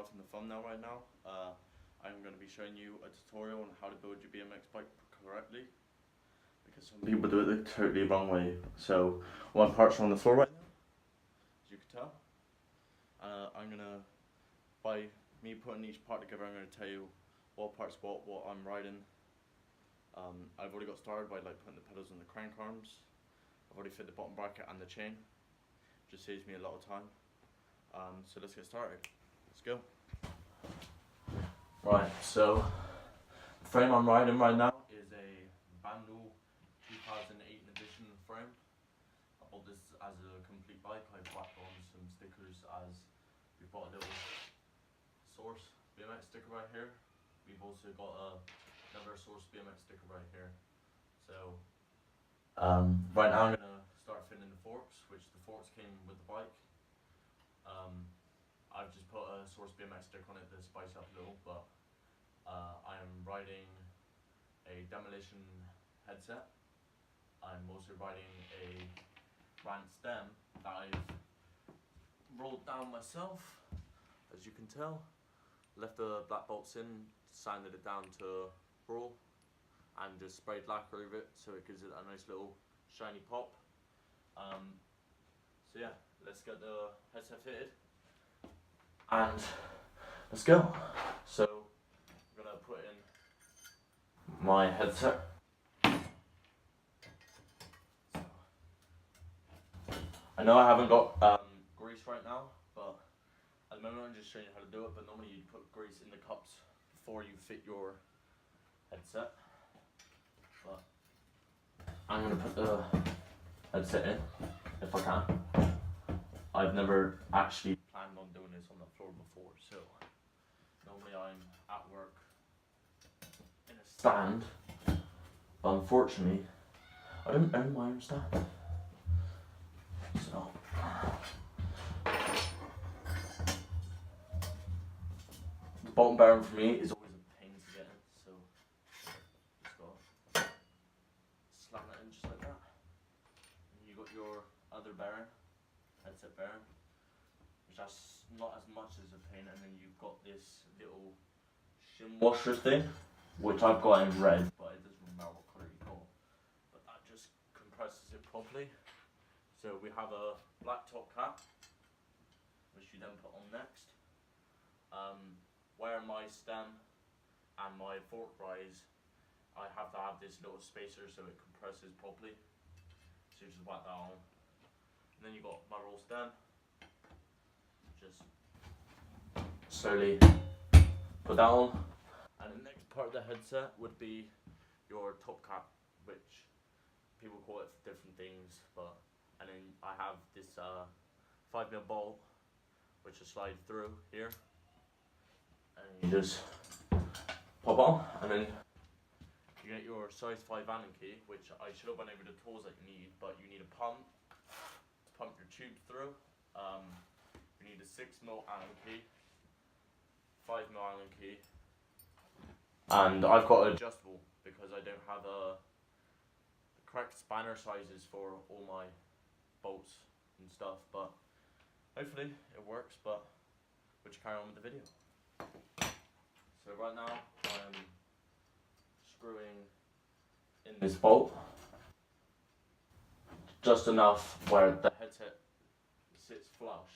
yourself in the thumbnail right now, I'm going to be showing you a tutorial on how to build your BMX bike correctly, because some people do it the totally wrong way. So one parts are on the floor right now, as you can tell. I'm going to, by me putting each part together, I'm going to tell you what part's what I'm riding. I've already got started by putting the pedals on the crank arms. I've already fit the bottom bracket and the chain. Just saves me a lot of time. So let's get started. Let's go. Right, so the frame I'm riding right now is a Vandal 2008 edition frame. I bought this as a complete bike. I whacked on some stickers as we bought a little Source BMX sticker right here. We've also got another Source BMX sticker right here. So right now I'm gonna start fitting the forks, which the forks came with the bike. I've just put a Source BMX sticker on it to spice up a little, but I am riding a Demolition headset. I'm also riding a Rant stem that I've rolled down myself, as you can tell. Left the black bolts in, sanded it down to brawl, and just sprayed lacquer over it so it gives it a nice little shiny pop. So yeah, let's get the headset fitted and let's go. So I'm gonna put in my headset. I know I haven't got grease right now, but at the moment I'm just showing you how to do it. But normally you put grease in the cups before you fit your headset. But I'm gonna put the headset in if I can. I've never actually planned on doing this on the floor before, so normally I'm at work in a stand, but unfortunately I didn't own my own stand. So the bottom bearing for me is always a pain to get in, so just gotta slam that in just like that. And you got your other bearing, headset bearing, which that's not as much as a pain, and then you've got this little shim washer thing, which I've got in red, but it doesn't matter what colour you got, but that just compresses it properly. So we have a black top cap, which you then put on next. Where my stem and my fork rise, I have to have this little spacer so it compresses properly. So you just whack that on. And then you got my roll stem. Just slowly put that on. And the next part of the headset would be your top cap, which people call it different things, but and then I have this 5mm bolt which will slide through here, and you just pop on, and then you get your size 5 Allen key, which I should have went over the tools that you need, but you need a pump to pump your tube through. You need a 6mm Allen key, 5mm Allen key, and I've got an adjustable because I don't have the correct spanner sizes for all my bolts and stuff, but hopefully it works. But we'll just carry on with the video. So right now I'm screwing in this bolt just enough where the headset sits flush,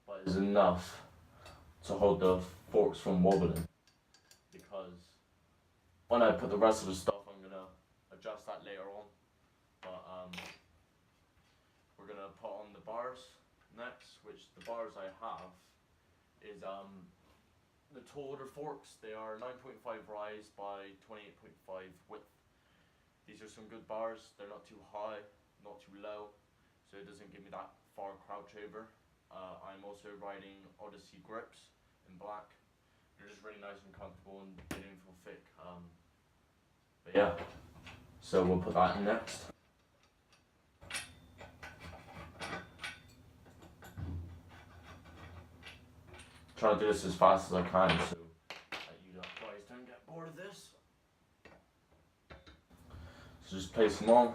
but is enough to hold the forks from wobbling, because when I put the rest of the stuff I'm gonna adjust that later on. But we're gonna put on the bars next, which the bars I have is the taller forks. They are 9.5 rise by 28.5 width. These are some good bars. They're not too high, not too low, so it doesn't give me that far crouch over. I'm also riding Odyssey grips in black. They're just really nice and comfortable, and they don't feel thick. But yeah, so we'll put that in next. Trying to do this as fast as I can so that you guys don't get bored of this. So just place them on.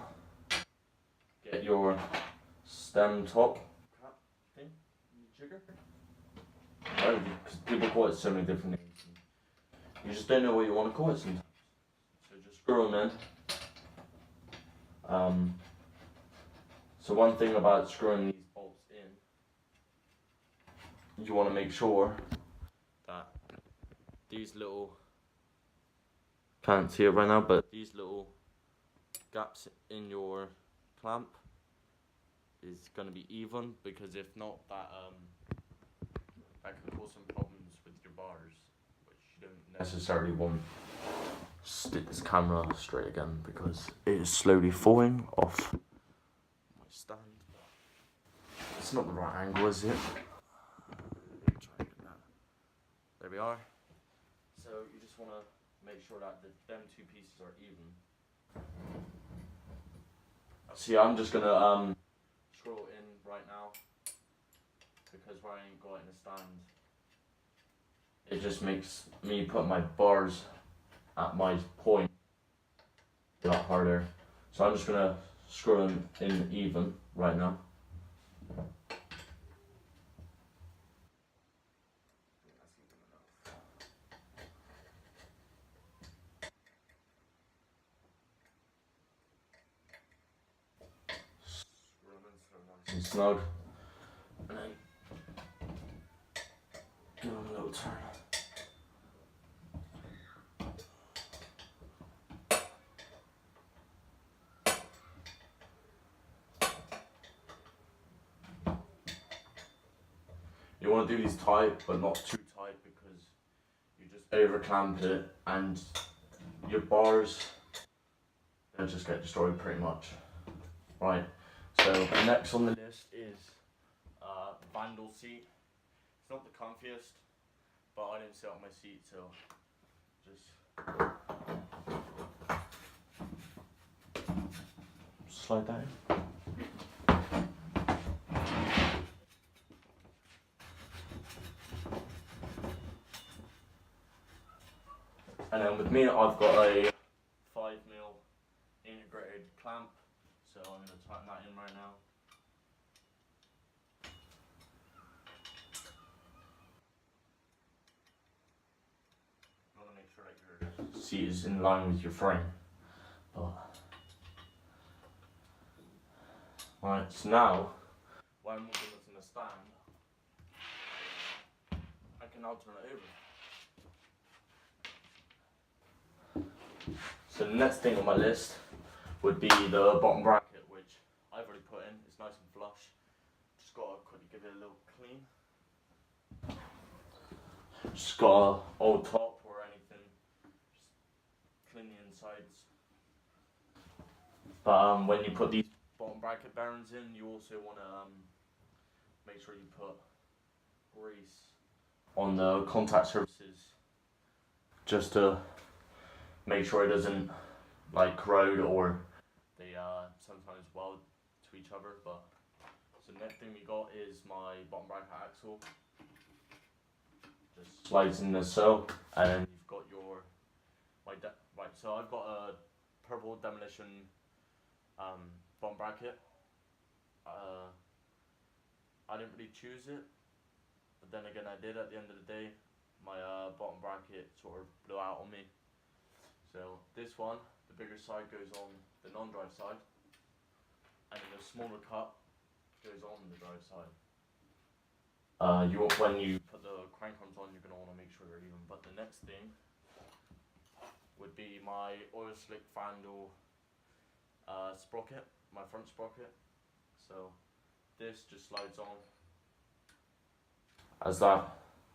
Get your stem top cap thing, jigger. Oh, you because people call it so many different names. You just don't know what you want to call it sometimes. So just screw them in. So one thing about screwing these bolts in, you want to make sure that these little, can't see it right now, but these little gaps in your clamp is going to be even, because if not, that can cause some problems with your bars, which you don't necessarily want. Stick this camera straight again because it is slowly falling off my stand. It's not the right angle, is it? There we are. So you just want to make sure that them two pieces are even. See, I'm just gonna screw it in right now because where I ain't got it in a stand, it just makes me put my bars at my point a lot harder. So I'm just gonna screw them in even right now. Screw them in so they're nice and snug, and then give them a little turn. You want to do these tight, but not too tight, because you just over clamp it and your bars, they'll just get destroyed pretty much. Right, so next on the list is Vandal seat. It's not the comfiest, but I didn't sit on my seat, so just slide that in. And then with me, I've got a 5mm integrated clamp, so I'm going to tighten that in right now. You want to make sure that your seat is in line with your frame. Right, so now, when I'm moving this in the stand, I can now turn it over. So the next thing on my list would be the bottom bracket, which I've already put in. It's nice and flush. Just got to quickly give it a little clean. Just got a old top or anything. Just clean the insides. But when you put these bottom bracket bearings in, you also want to make sure you put grease on the contact surfaces, just to make sure it doesn't like corrode or they sometimes weld to each other. But so the next thing we got is my bottom bracket axle. Just slides in the so, and then you've got your right. So I've got a purple demolition bottom bracket. I didn't really choose it, but then again I did at the end of the day. My bottom bracket sort of blew out on me. So this one, the bigger side goes on the non-drive side, and then the smaller cut goes on the drive side. When you put the crank arms on, you're going to want to make sure they're even. But the next thing would be my oil slick Vandal sprocket, my front sprocket. So this just slides on as that,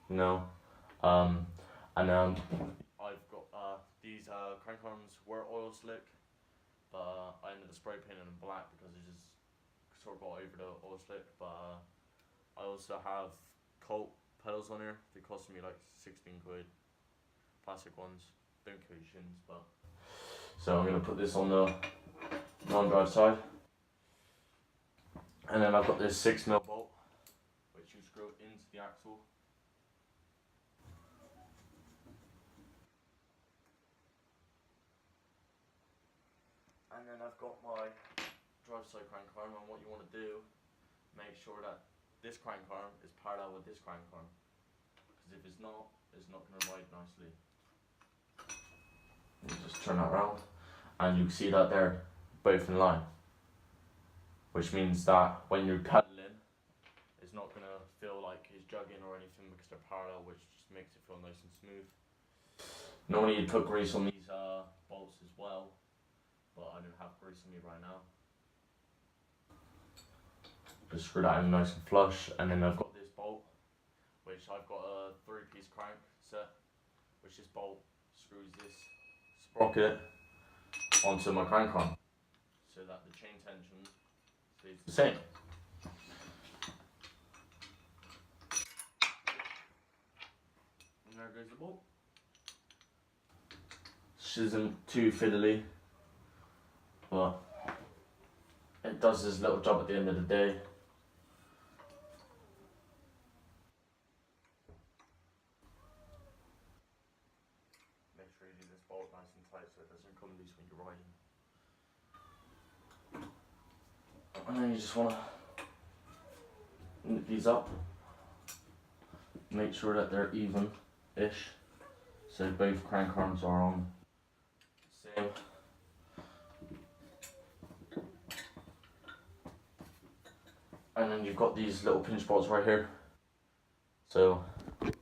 you know, and then I've got these crank arms were oil slick, but I ended up spray painting them black because it just sort of got over the oil slick. But I also have Colt pedals on here. They cost me like 16 quid, plastic ones, don't kill your shins. But so I'm going to put this on the non-drive side, and then I've got this 6mm bolt which you screw into the axle. And then I've got my drive side crank arm, and what you want to do, make sure that this crank arm is parallel with this crank arm, because because if it's not going to ride nicely. You just turn that around, and you can see that they're both in line, which means that when you're pedaling, it's not going to feel like it's jugging or anything because they're parallel, which just makes it feel nice and smooth. Normally you'd put grease on these bolts as well, but I don't have grease on me right now. Just screw that in nice and flush, and then I've got this bolt, which I've got a 3-piece crank set, which this bolt screws this sprocket onto my crank arm, so that the chain tension stays the same. And there goes the bolt. This isn't too fiddly, but it does this little job at the end of the day. Make sure you do this bolt nice and tight so it doesn't come loose when you're riding. And then you just want to nip these up. Make sure that they're even-ish, so both crank arms are on the same. And then you've got these little pinch bolts right here. So you've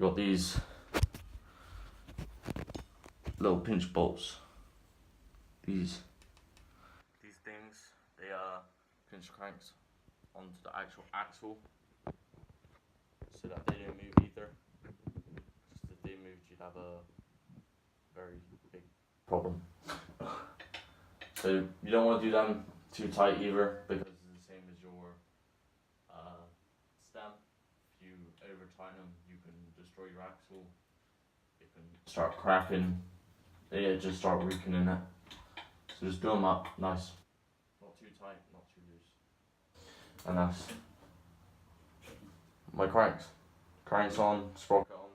got these little pinch bolts. These things, they pinch cranks onto the actual axle, so that they don't move either. Just if they moved, you'd have a very big problem. So you don't want to do them too tight either, because it's the same as your stem. If you over tighten them, you can destroy your axle. It can start cracking. They just start leaking in it. So just do them up nice. Not too tight, not too loose. And that's my cranks. Cranks on, sprocket on.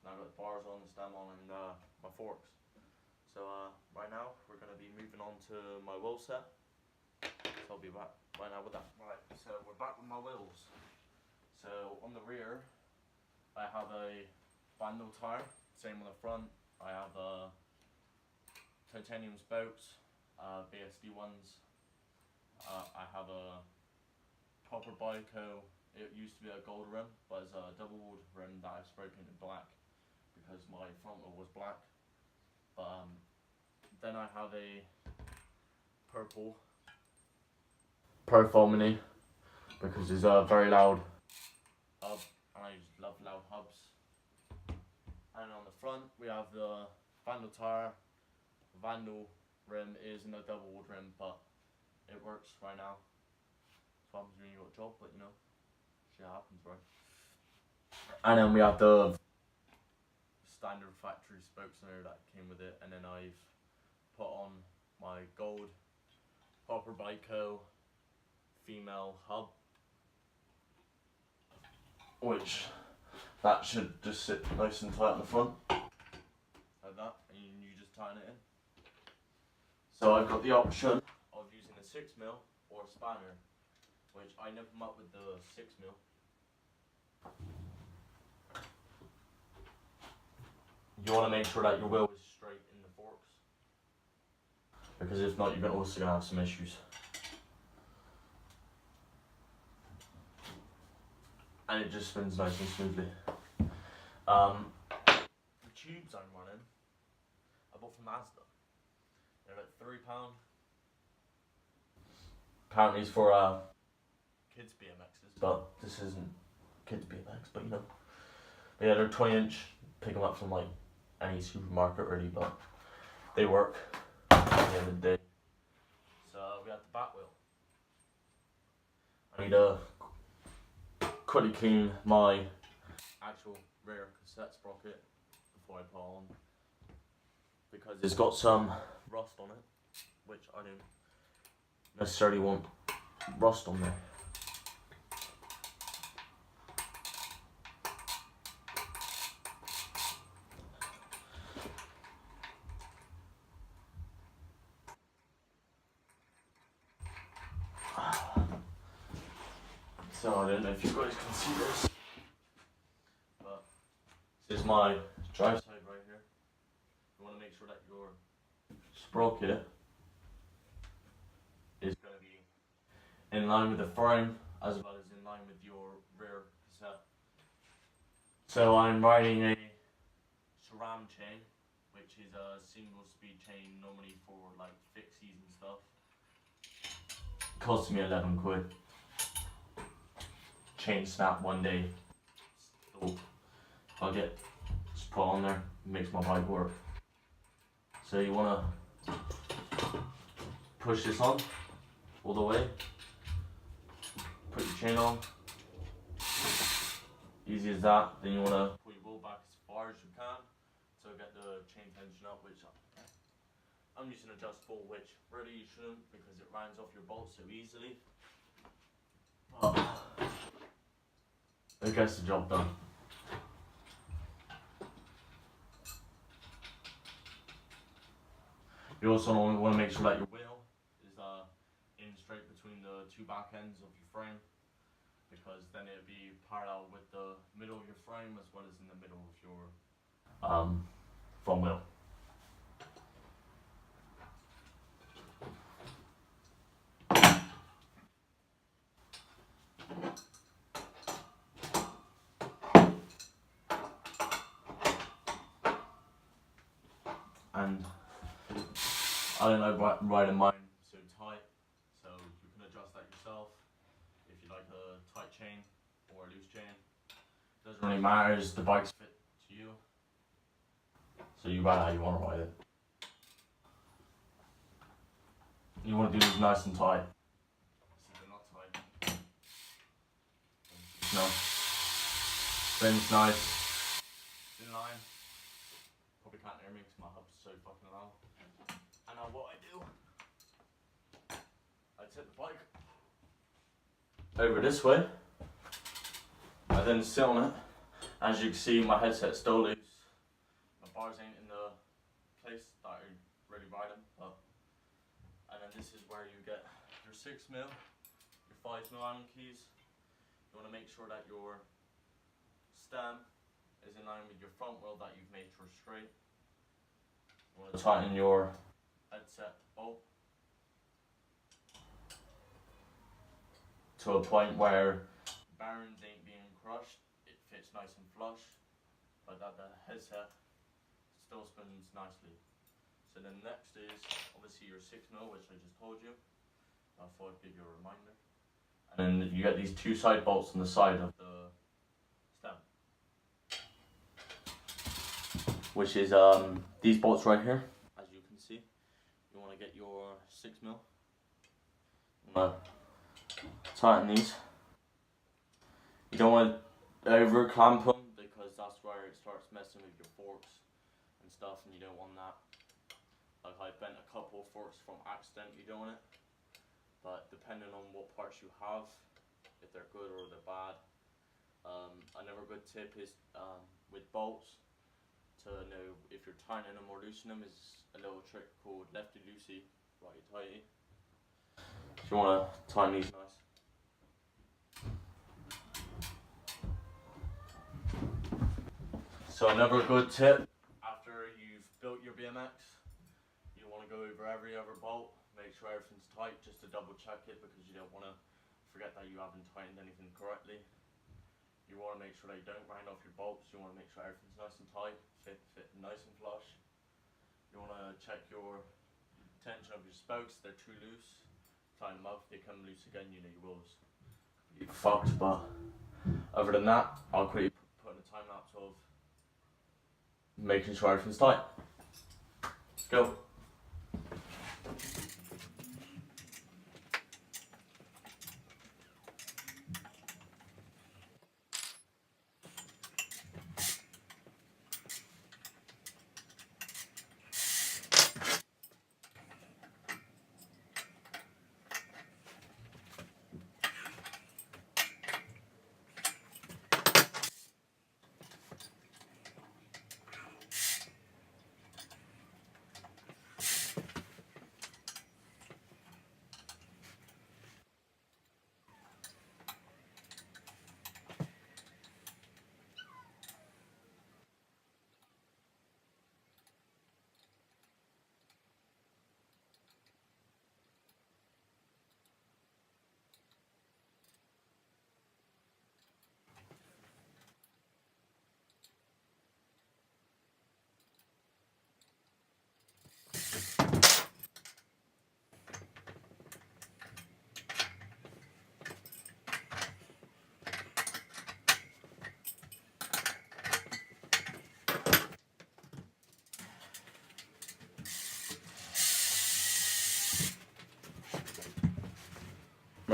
Now I've got the bars on, the stem on, and my forks. So right now we're going to be moving on to my wheel set. So I'll be back right now with that. Right, so we're back with my wheels. So on the rear, I have a vandal tire. Same on the front. I have titanium spokes, BSD ones. I have a proper Bico. It used to be a gold rim, but it's a double-walled rim that I've spray painted black because my front wheel was black. But then I have a purple profile mini because it's a very loud hub, and I just love loud hubs. And on the front we have the vandal tire. Vandal rim isn't a double-walled rim, but it works right now. That's what happens when you got a job, but you know, shit happens, right? And then we have the standard factory spokes in there that came with it, and then I've put on my gold Hopper Bico female hub, which that should just sit nice and tight on the front, like that, and you just tighten it in. So I've got the option of using a 6mm or a spanner, which I never come up with the 6mm. You want to make sure that your wheel is straight in the forks, because if not, you're also going to have some issues. And it just spins nice and smoothly. The tubes I'm running, I bought from Mazda. They're like £3. Apparently it's for kids BMXs, but this isn't kids BMX, but you know. But yeah, they're 20-inch. Pick them up from like any supermarket really, but they work at the end of the day. So we have the back wheel. I need to quickly clean my actual rear cassette sprocket before I put on, because it's got some rust on it, which I don't necessarily want rust on there. So I don't know if you guys can see this, but my drive side right here. You want to make sure that your sprocket is going to be in line with the frame as well as in line with your rear cassette. So I'm riding a SRAM chain, which is a single speed chain normally for like fixies and stuff. Cost me 11 quid. Chain snap one day. So I'll get just put on there, makes my bike work. So you wanna push this on all the way. Put your chain on. Easy as that. Then you wanna pull your wheel back as far as you can to get the chain tension up, which I'm using adjustable, which really you shouldn't because it rounds off your bolts so easily. But it gets the job done. You also want to make sure that your wheel is in straight between the two back ends of your frame, because then it'll be parallel with the middle of your frame as well as in the middle of your front wheel. And I don't like riding mine so tight, so you can adjust that yourself if you like a tight chain or a loose chain. Doesn't really matter as the bike's fit to you, so you ride how you want to ride it. You want to do this nice and tight. So they're not tight. No. Bends nice. In line. Probably can't hear me because my hub's so fucking loud. And now what I do, I tip the bike over this way. I then sit on it. As you can see, my headset's still loose. My bars ain't in the place that I really ride them. And then this is where you get your 6mm, your 5mm Allen keys. You want to make sure that your stem is in line with your front wheel that you've made sure straight. You want to tighten your headset bolt to a point where bearings ain't being crushed. It fits nice and flush, but that the headset still spins nicely. So then next is obviously your 6mm, which I just told you. I thought I'd give you a reminder. And then you get these two side bolts on the side of the stem, which is these bolts right here. As you can see, you want to get your 6mm. You want to tighten these. You don't want to over clamp them because that's where it starts messing with your forks and stuff, and you don't want that. Like I bent a couple of forks from accidentally doing it, but depending on what parts you have, if they're good or they're bad. Another good tip is with bolts, to know if you're tightening them or loosening them, is a little trick called lefty loosey, righty tighty. So you want to tighten these nice. So another good tip, after you've built your BMX, you want to go over every other bolt, make sure everything's tight just to double check it, because you don't want to forget that you haven't tightened anything correctly. You want to make sure that you don't round off your bolts. You want to make sure everything's nice and tight, fit nice and flush. You want to check your tension of your spokes. They're too loose, tighten them up. If they come loose again, you know your wheels be fucked. But other than that, I'll quickly put in a time lapse of making sure everything's tight. Let's go.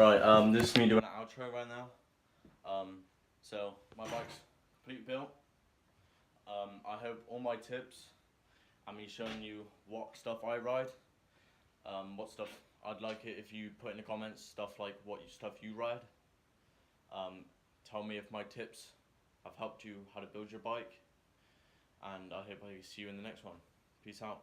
Right, this is me doing an outro right now. So my bike's completely built. I hope all my tips and me showing you what stuff I ride, what stuff I'd like it if you put in the comments stuff like what stuff you ride. Tell me if my tips have helped you how to build your bike, and I hope I see you in the next one. Peace out.